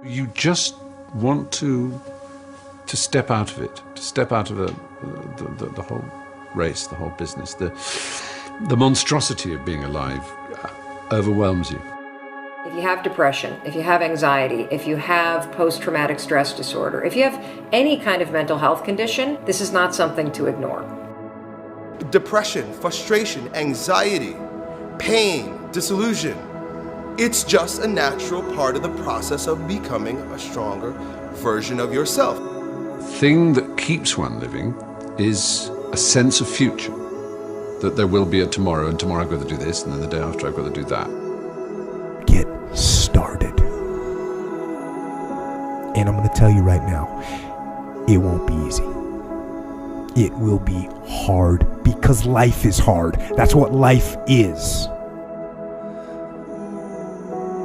You just want to step out of it, to step out of the whole race, the whole business. The monstrosity of being alive overwhelms you. If you have depression, if you have anxiety, if you have post-traumatic stress disorder, if you have any kind of mental health condition, this is not something to ignore. Depression, frustration, anxiety, pain, disillusion. It's just a natural part of the process of becoming a stronger version of yourself. The thing that keeps one living is a sense of future, that there will be a tomorrow, and tomorrow I've got to do this, and then the day after I've got to do that. Get started. And I'm going to tell you right now, it won't be easy. It will be hard because life is hard. That's what life is.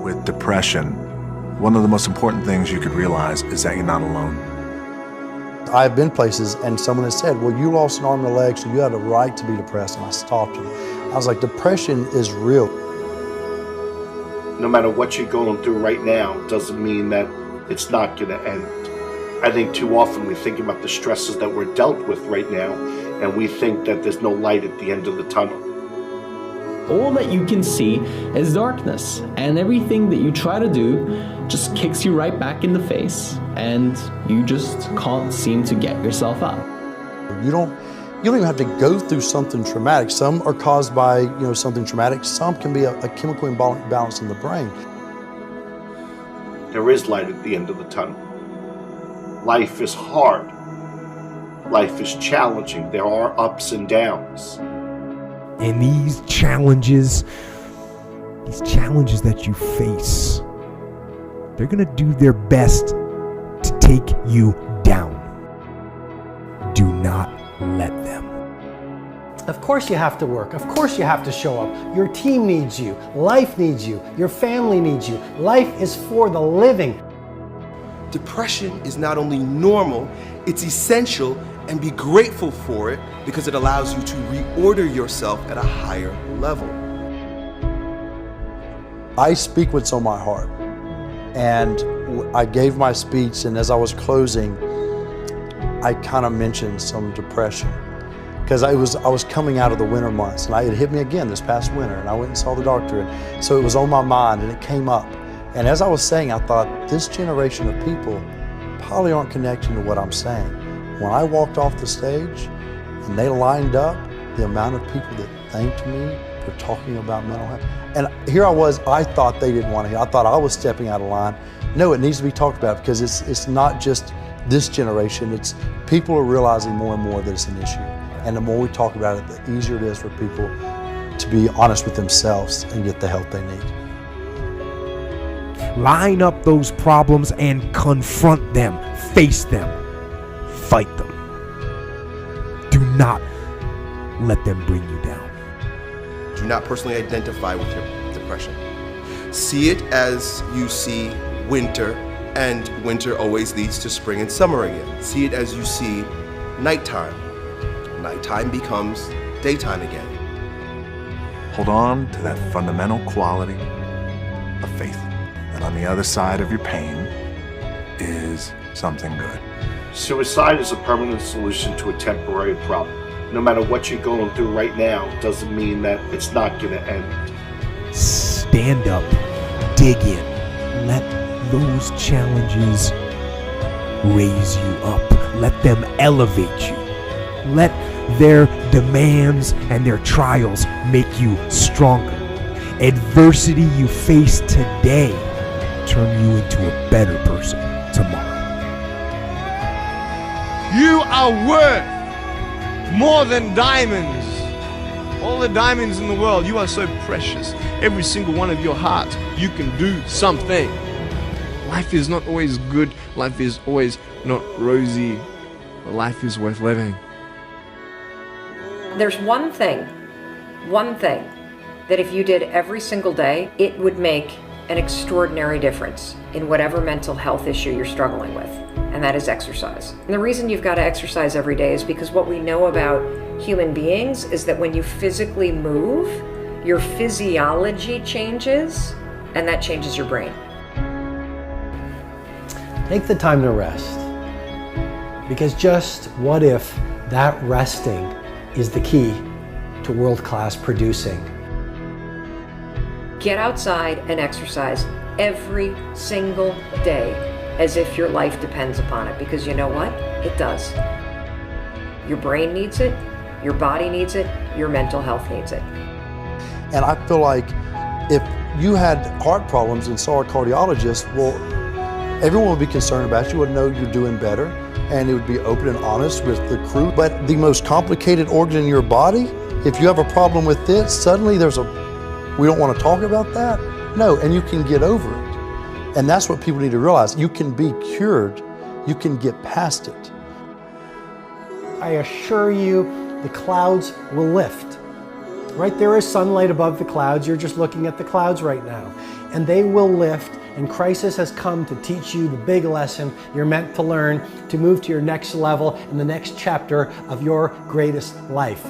With depression, one of the most important things you could realize is that you're not alone. I've been places and someone has said, well, you lost an arm and a leg, so you had a right to be depressed. And I stopped them. I was like, depression is real. No matter what you're going through right now doesn't mean that it's not going to end. I think too often we think about the stresses that we're dealt with right now, and we think that there's no light at the end of the tunnel. All that you can see is darkness, and everything that you try to do just kicks you right back in the face, and you just can't seem to get yourself up. You don't even have to go through something traumatic. Some are caused by something traumatic. Some can be a chemical imbalance in the brain. There is light at the end of the tunnel. Life is hard. Life is challenging. There are ups and downs. And these challenges that you face, they're going to do their best to take you down. Do not let them. Of course you have to work. Of course you have to show up. Your team needs you. Life needs you. Your family needs you. Life is for the living. Depression is not only normal, it's essential, and be grateful for it because it allows you to reorder yourself at a higher level. I speak what's on my heart. And I gave my speech, and as I was closing, I kind of mentioned some depression. Because I was coming out of the winter months, and it hit me again this past winter, and I went and saw the doctor, and so it was on my mind, and it came up. And as I was saying, I thought, this generation of people probably aren't connecting to what I'm saying. When I walked off the stage and they lined up, the amount of people that thanked me for talking about mental health. And here I was, I thought they didn't want to hear. I thought I was stepping out of line. No, it needs to be talked about because it's not just this generation. It's people are realizing more and more that it's an issue. And the more we talk about it, the easier it is for people to be honest with themselves and get the help they need. Line up those problems and confront them, face them, fight them. Do not let them bring you down. Do not personally identify with your depression. See it as you see winter, and winter always leads to spring and summer again. See it as you see nighttime. Nighttime becomes daytime again. Hold on to that fundamental quality of faith. And on the other side of your pain is something good. Suicide is a permanent solution to a temporary problem. No matter what you're going through right now doesn't mean that it's not going to end. Stand up, dig in, let those challenges raise you up, let them elevate you, let their demands and their trials make you stronger. Adversity you face today turn you into a better person tomorrow. You are worth more than diamonds. All the diamonds in the world, you are so precious. Every single one of your hearts, you can do something. Life is not always good. Life is always not rosy. But life is worth living. There's one thing that if you did every single day, it would make an extraordinary difference in whatever mental health issue you're struggling with, and that is exercise. And the reason you've got to exercise every day is because what we know about human beings is that when you physically move, your physiology changes, and that changes your brain. Take the time to rest. Because just what if that resting is the key to world-class producing? Get outside and exercise every single day as if your life depends upon it, because you know what? It does. Your brain needs it, your body needs it, your mental health needs it. And I feel like if you had heart problems and saw a cardiologist, well, everyone would be concerned about you, would know you're doing better, and it would be open and honest with the crew. But the most complicated organ in your body, if you have a problem with it, suddenly we don't want to talk about that? No, and you can get over it. And that's what people need to realize. You can be cured. You can get past it. I assure you, the clouds will lift. Right, there is sunlight above the clouds. You're just looking at the clouds right now. And they will lift, and crisis has come to teach you the big lesson you're meant to learn to move to your next level in the next chapter of your greatest life.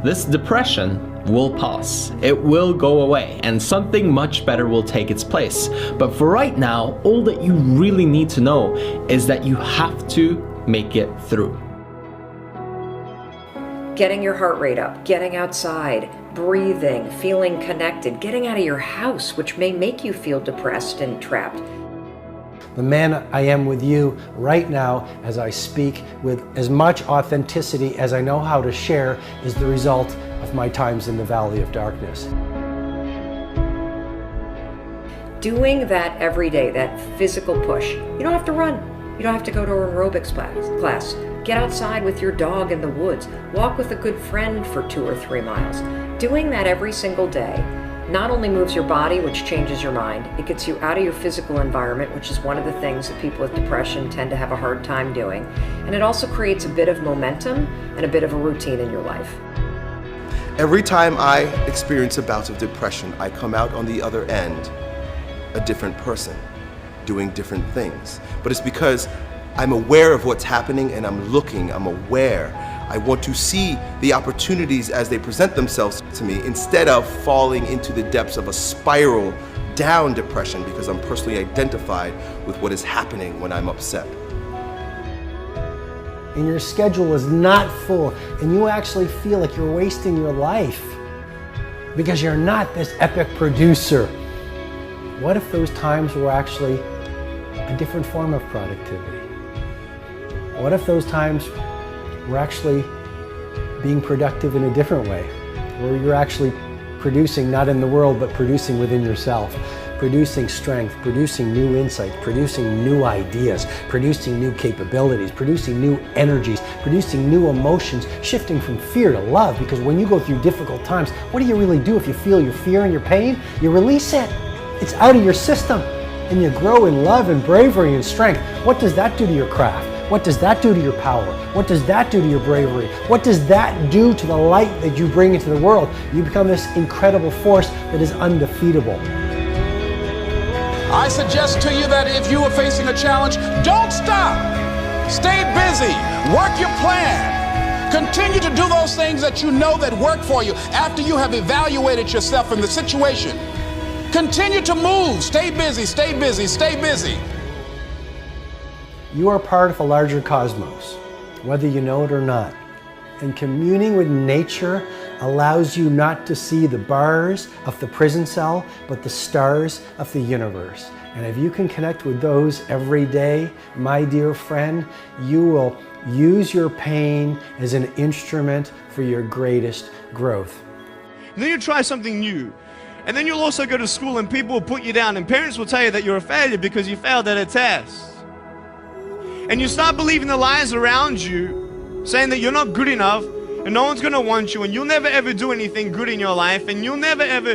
This depression will pass. It will go away, and something much better will take its place. But for right now, all that you really need to know is that you have to make it through. Getting your heart rate up, getting outside, breathing, feeling connected, getting out of your house, which may make you feel depressed and trapped. The man I am with you right now as I speak with as much authenticity as I know how to share is the result of my times in the valley of darkness. Doing that every day, that physical push. You don't have to run. You don't have to go to an aerobics class. Get outside with your dog in the woods. Walk with a good friend for 2 or 3 miles. Doing that every single day not only moves your body, which changes your mind, it gets you out of your physical environment, which is one of the things that people with depression tend to have a hard time doing. And it also creates a bit of momentum and a bit of a routine in your life. Every time I experience a bout of depression, I come out on the other end a different person, doing different things. But it's because I'm aware of what's happening and I'm aware. I want to see the opportunities as they present themselves to me instead of falling into the depths of a spiral down depression because I'm personally identified with what is happening when I'm upset. And your schedule is not full and you actually feel like you're wasting your life because you're not this epic producer. What if those times were actually a different form of productivity? What if those times were actually being productive in a different way, where you're actually producing not in the world, but producing within yourself, producing strength, producing new insights, producing new ideas, producing new capabilities, producing new energies, producing new emotions, shifting from fear to love, because when you go through difficult times, what do you really do if you feel your fear and your pain? You release it. It's out of your system, and you grow in love and bravery and strength. What does that do to your craft? What does that do to your power? What does that do to your bravery? What does that do to the light that you bring into the world? You become this incredible force that is undefeatable. I suggest to you that if you are facing a challenge, don't stop. Stay busy. Work your plan. Continue to do those things that you know that work for you after you have evaluated yourself in the situation. Continue to move. Stay busy, stay busy, stay busy. You are part of a larger cosmos, whether you know it or not. And communing with nature allows you not to see the bars of the prison cell, but the stars of the universe. And if you can connect with those every day, my dear friend, you will use your pain as an instrument for your greatest growth. And then you try something new. And then you'll also go to school and people will put you down and parents will tell you that you're a failure because you failed at a test. And you start believing the lies around you, saying that you're not good enough and no one's going to want you and you'll never ever do anything good in your life and you'll never ever,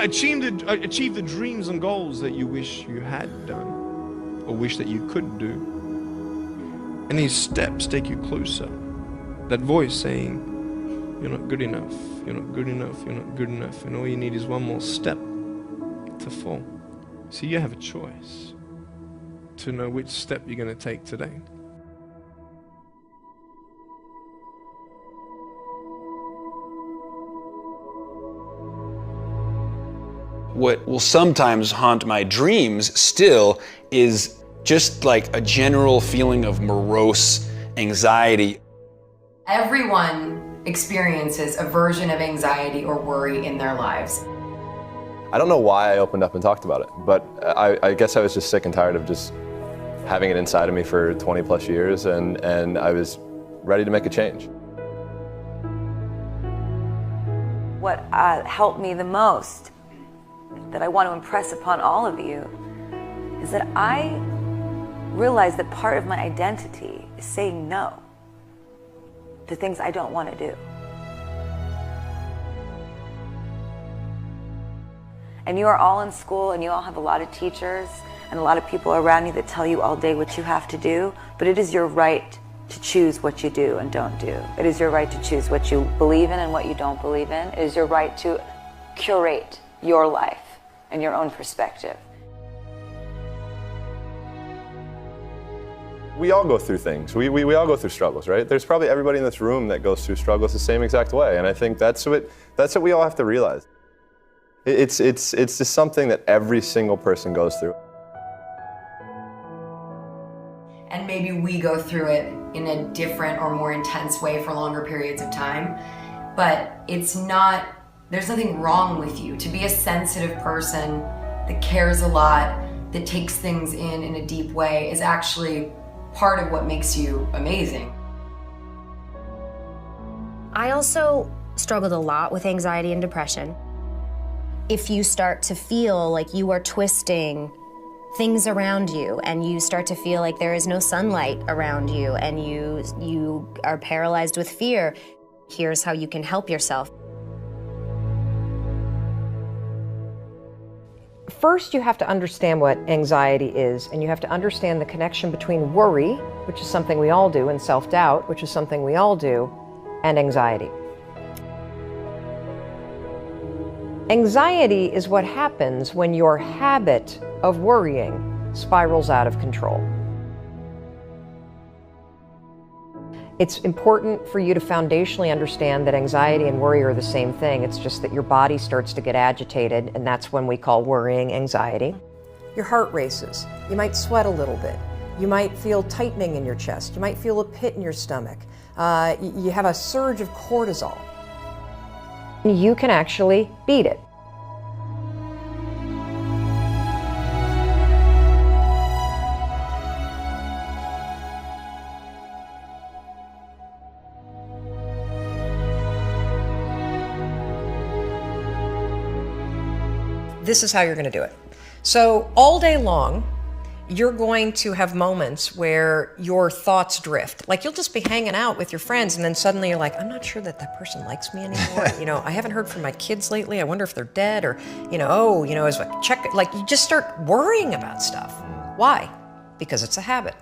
achieve the dreams and goals that you wish you had done or wish that you could do. And these steps take you closer. That voice saying, you're not good enough, you're not good enough, you're not good enough, and all you need is one more step to fall. So you have a choice to know which step you're going to take today. What will sometimes haunt my dreams still is just like a general feeling of morose anxiety. Everyone experiences a version of anxiety or worry in their lives. I don't know why I opened up and talked about it, but I guess I was just sick and tired of just having it inside of me for 20 plus years, and I was ready to make a change. What helped me the most, that I want to impress upon all of you, is that I realized that part of my identity is saying no to things I don't want to do. And you are all in school, and you all have a lot of teachers and a lot of people around you that tell you all day what you have to do, but it is your right to choose what you do and don't do. It is your right to choose what you believe in and what you don't believe in. It is your right to curate your life and your own perspective. We all go through things. We all go through struggles, right? There's probably everybody in this room that goes through struggles the same exact way, and I think that's what we all have to realize. It's just something that every single person goes through. And maybe we go through it in a different or more intense way for longer periods of time, but there's nothing wrong with you. To be a sensitive person that cares a lot, that takes things in a deep way, is actually part of what makes you amazing. I also struggled a lot with anxiety and depression. If you start to feel like you are twisting things around you, and you start to feel like there is no sunlight around you, and you are paralyzed with fear, here's how you can help yourself. First, you have to understand what anxiety is, and you have to understand the connection between worry, which is something we all do, and self-doubt, which is something we all do, and anxiety. Anxiety is what happens when your habit of worrying spirals out of control. It's important for you to foundationally understand that anxiety and worry are the same thing. It's just that your body starts to get agitated, and that's when we call worrying anxiety. Your heart races. You might sweat a little bit. You might feel tightening in your chest. You might feel a pit in your stomach. You have a surge of cortisol. You can actually beat it. This is how you're going to do it. So all day long, you're going to have moments where your thoughts drift. Like you'll just be hanging out with your friends, and then suddenly you're like, I'm not sure that person likes me anymore. I haven't heard from my kids lately. I wonder if they're dead, or, as I check, like you just start worrying about stuff. Why? Because it's a habit.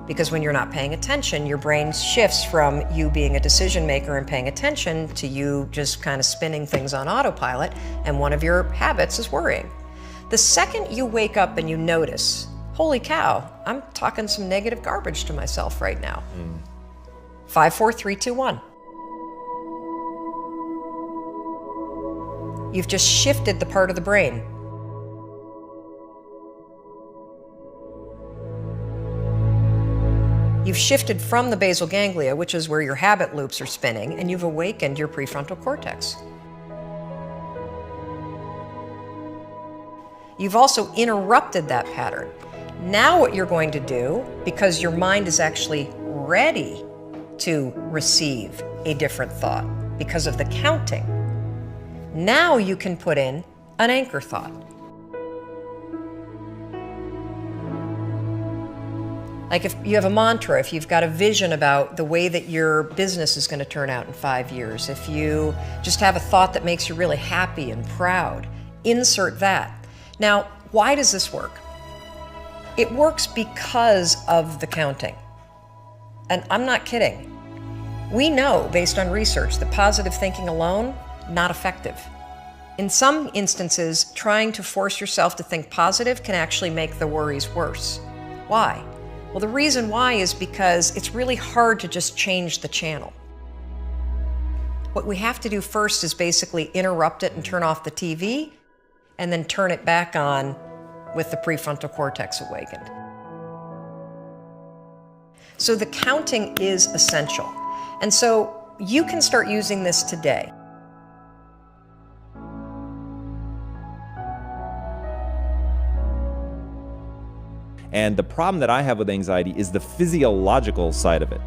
Because when you're not paying attention, your brain shifts from you being a decision maker and paying attention to you just kind of spinning things on autopilot, and one of your habits is worrying. The second you wake up and you notice, holy cow, I'm talking some negative garbage to myself right now. 5, 4, 3, 2, 1. You've just shifted the part of the brain. You've shifted from the basal ganglia, which is where your habit loops are spinning, and you've awakened your prefrontal cortex. You've also interrupted that pattern. Now what you're going to do, because your mind is actually ready to receive a different thought because of the counting, now you can put in an anchor thought. Like if you have a mantra, if you've got a vision about the way that your business is going to turn out in 5 years, if you just have a thought that makes you really happy and proud, insert that. Now, why does this work? It works because of the counting. And I'm not kidding. We know, based on research, that positive thinking alone, not effective. In some instances, trying to force yourself to think positive can actually make the worries worse. Why? Well, the reason why is because it's really hard to just change the channel. What we have to do first is basically interrupt it and turn off the TV, and then turn it back on with the prefrontal cortex awakened. So the counting is essential. And so you can start using this today. And the problem that I have with anxiety is the physiological side of it.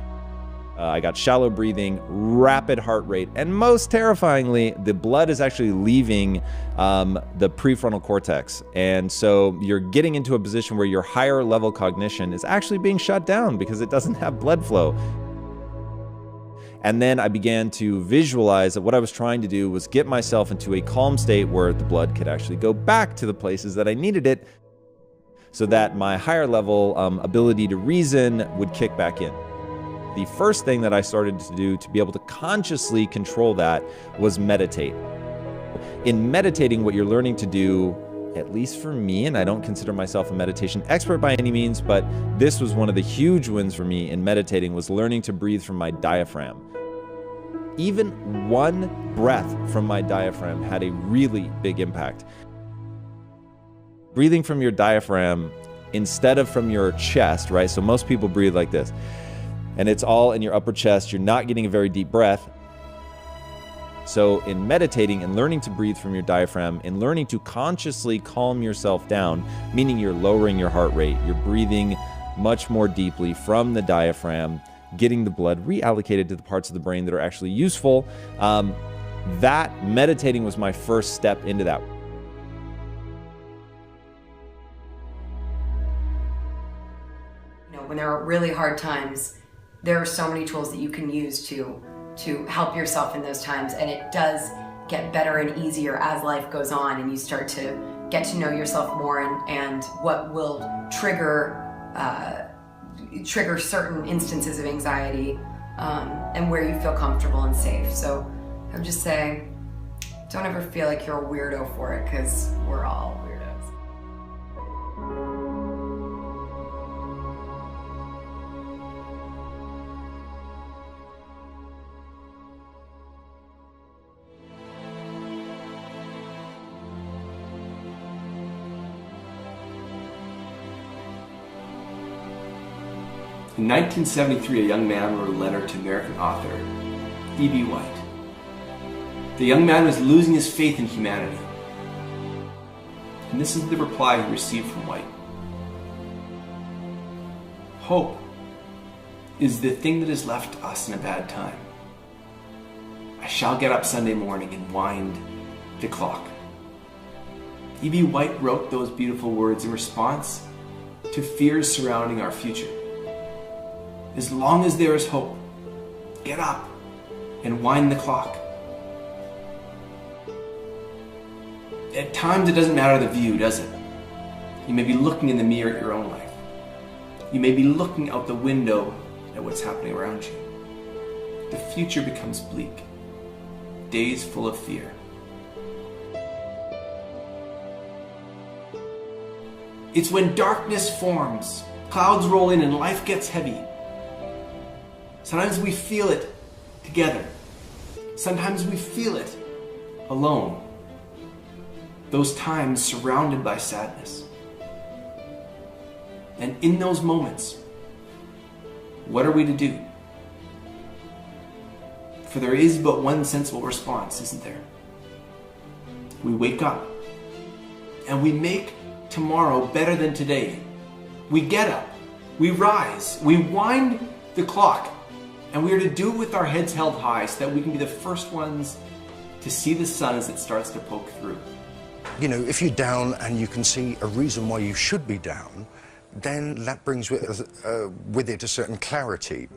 I got shallow breathing, rapid heart rate, and most terrifyingly, the blood is actually leaving the prefrontal cortex. And so you're getting into a position where your higher level cognition is actually being shut down because it doesn't have blood flow. And then I began to visualize that what I was trying to do was get myself into a calm state where the blood could actually go back to the places that I needed it so that my higher level ability to reason would kick back in. The first thing that I started to do to be able to consciously control that was meditate. In meditating, what you're learning to do, at least for me, and I don't consider myself a meditation expert by any means, but this was one of the huge wins for me in meditating, was learning to breathe from my diaphragm. Even one breath from my diaphragm had a really big impact. Breathing from your diaphragm instead of from your chest, right? So most people breathe like this, and it's all in your upper chest. You're not getting a very deep breath. So in meditating and learning to breathe from your diaphragm and learning to consciously calm yourself down, meaning you're lowering your heart rate, you're breathing much more deeply from the diaphragm, getting the blood reallocated to the parts of the brain that are actually useful. That meditating was my first step into that. When there are really hard times, there are so many tools that you can use to help yourself in those times, and it does get better and easier as life goes on and you start to get to know yourself more and what will trigger certain instances of anxiety and where you feel comfortable and safe. So I would just say, don't ever feel like you're a weirdo for it, because we're all weirdos. In 1973, a young man wrote a letter to American author E.B. White. The young man was losing his faith in humanity. And this is the reply he received from White. Hope is the thing that is left to us in a bad time. I shall get up Sunday morning and wind the clock. E.B. White wrote those beautiful words in response to fears surrounding our future. As long as there is hope, get up and wind the clock. At times it doesn't matter the view, does it? You may be looking in the mirror at your own life. You may be looking out the window at what's happening around you. The future becomes bleak. Days full of fear. It's when darkness forms, clouds roll in and life gets heavy. Sometimes we feel it together. Sometimes we feel it alone. Those times surrounded by sadness. And in those moments, what are we to do? For there is but one sensible response, isn't there? We wake up and we make tomorrow better than today. We get up, we rise, we wind the clock, and we are to do it with our heads held high so that we can be the first ones to see the sun as it starts to poke through. You know, if you're down and you can see a reason why you should be down, then that brings with it a certain clarity.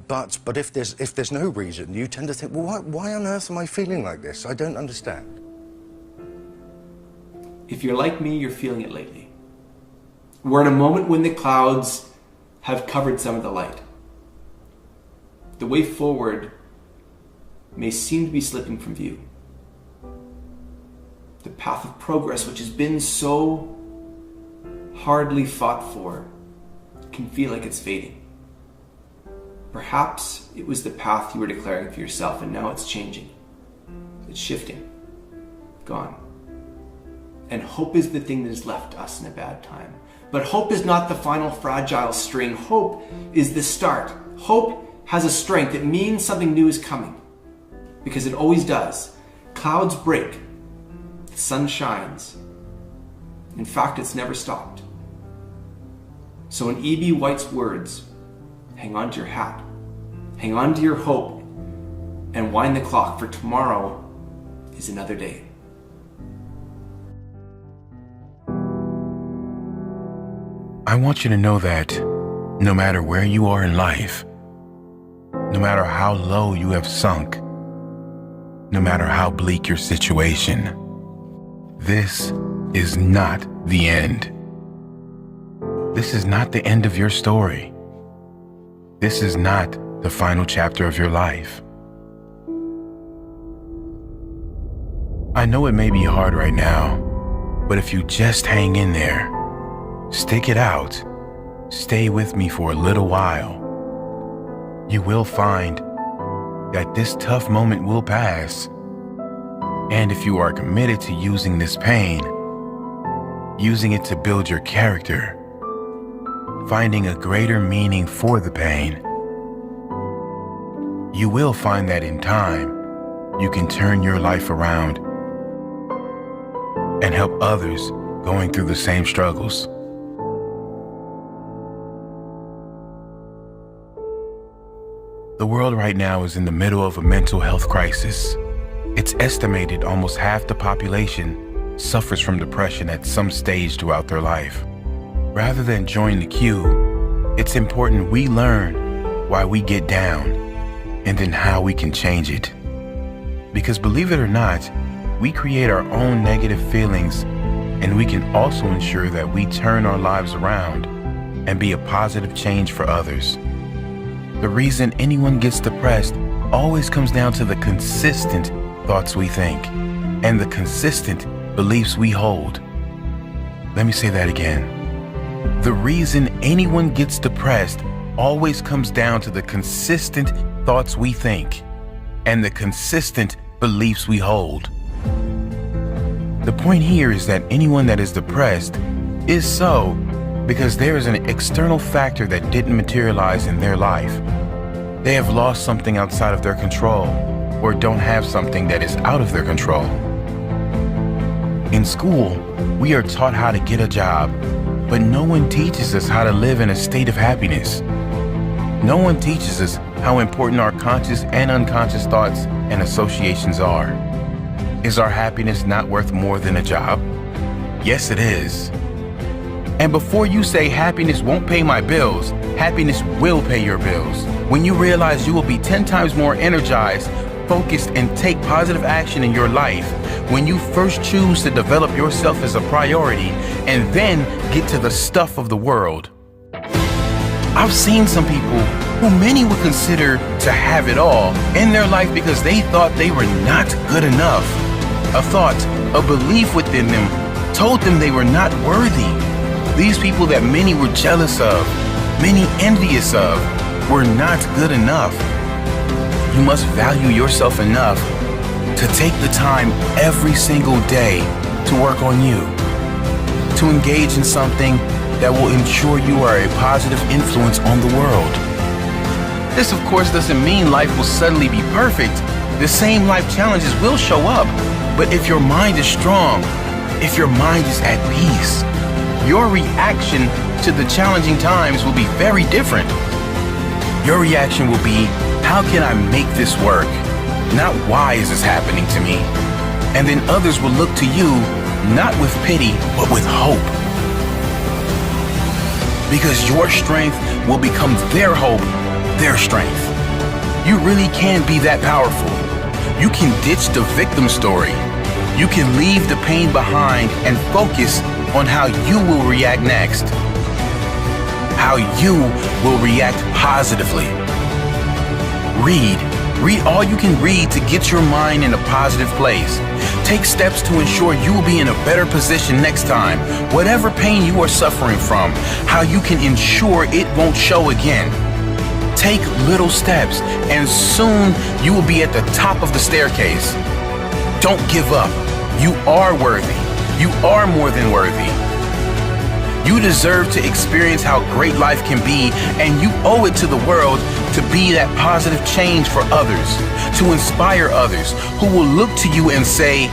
But if there's no reason, you tend to think, well, why on earth am I feeling like this? I don't understand. If you're like me, you're feeling it lately. We're in a moment when the clouds have covered some of the light. The way forward may seem to be slipping from view. The path of progress, which has been so hardly fought for, can feel like it's fading. Perhaps it was the path you were declaring for yourself, and now it's changing. It's shifting. Gone. And hope is the thing that has left us in a bad time. But hope is not the final fragile string. Hope is the start. Hope has a strength. It means something new is coming. Because it always does. Clouds break. The sun shines. In fact, it's never stopped. So in E.B. White's words, hang on to your hat. Hang on to your hope. And wind the clock, for tomorrow is another day. I want you to know that no matter where you are in life, no matter how low you have sunk, no matter how bleak your situation, this is not the end. This is not the end of your story. This is not the final chapter of your life. I know it may be hard right now, but if you just hang in there, stick it out, stay with me for a little while, you will find that this tough moment will pass. And if you are committed to using this pain, using it to build your character, finding a greater meaning for the pain, you will find that in time, you can turn your life around and help others going through the same struggles. The world right now is in the middle of a mental health crisis. It's estimated almost half the population suffers from depression at some stage throughout their life. Rather than join the queue, it's important we learn why we get down and then how we can change it. Because believe it or not, we create our own negative feelings, and we can also ensure that we turn our lives around and be a positive change for others. The reason anyone gets depressed always comes down to the consistent thoughts we think and the consistent beliefs we hold. Let me say that again. The reason anyone gets depressed always comes down to the consistent thoughts we think and the consistent beliefs we hold. The point here is that anyone that is depressed is so because there is an external factor that didn't materialize in their life. They have lost something outside of their control or don't have something that is out of their control. In school, we are taught how to get a job, but no one teaches us how to live in a state of happiness. No one teaches us how important our conscious and unconscious thoughts and associations are. Is our happiness not worth more than a job? Yes, it is. And before you say happiness won't pay my bills, happiness will pay your bills. When you realize you will be 10 times more energized, focused, and take positive action in your life, when you first choose to develop yourself as a priority and then get to the stuff of the world. I've seen some people who many would consider to have it all in their life because they thought they were not good enough. A thought, a belief within them told them they were not worthy. These people that many were jealous of, many envious of, were not good enough. You must value yourself enough to take the time every single day to work on you, to engage in something that will ensure you are a positive influence on the world. This, of course, doesn't mean life will suddenly be perfect. The same life challenges will show up, but if your mind is strong, if your mind is at peace, your reaction to the challenging times will be very different. Your reaction will be, how can I make this work? Not why is this happening to me? And then others will look to you, not with pity, but with hope. Because your strength will become their hope, their strength. You really can be that powerful. You can ditch the victim story. You can leave the pain behind and focus on how you will react next. How you will react positively. Read all you can read to get your mind in a positive place. Take steps to ensure you will be in a better position next time. Whatever pain you are suffering from, how you can ensure it won't show again. Take little steps, and soon you will be at the top of the staircase. Don't give up. You are worthy. You are more than worthy. You deserve to experience how great life can be, and you owe it to the world to be that positive change for others, to inspire others who will look to you and say,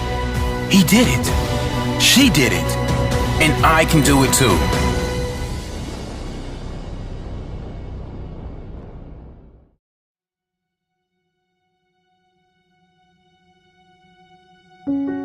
he did it, she did it, and I can do it too. you.